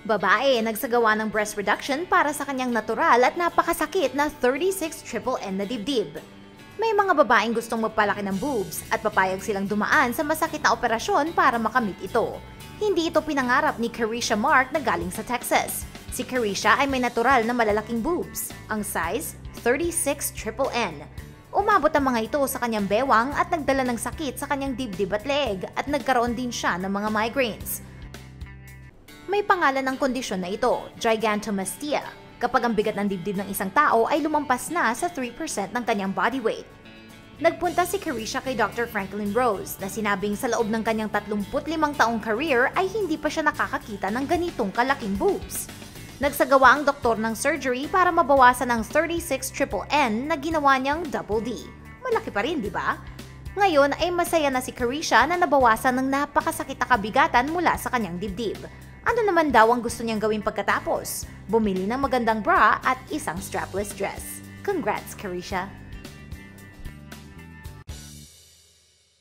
Babae, nagsagawa ng breast reduction para sa kanyang natural at napakasakit na 36N na dibdib. May mga babaeng gustong magpalaki ng boobs at papayag silang dumaan sa masakit na operasyon para makamit ito. Hindi ito pinangarap ni Carisha Mark na galing sa Texas. Si Carisha ay may natural na malalaking boobs, ang size 36N. Umabot ang mga ito sa kanyang bewang at nagdala ng sakit sa kanyang dibdib at leeg at nagkaroon din siya ng mga migraines. May pangalan ng kondisyon na ito, gigantomastia, kapag ang bigat ng dibdib ng isang tao ay lumampas na sa 3% ng kanyang body weight. Nagpunta si Carisha kay Dr. Franklin Rose na sinabing sa loob ng kanyang 35 taong career ay hindi pa siya nakakakita ng ganitong kalaking boobs. Nagsagawa ang doktor ng surgery para mabawasan ang 36N na ginawa niyang double D. Malaki pa rin, di ba? Ngayon ay masaya na si Carisha na nabawasan ng napakasakit na kabigatan mula sa kanyang dibdib. Ano naman daw ang gusto niyang gawin pagkatapos? Bumili ng magandang bra at isang strapless dress. Congrats, Carisha!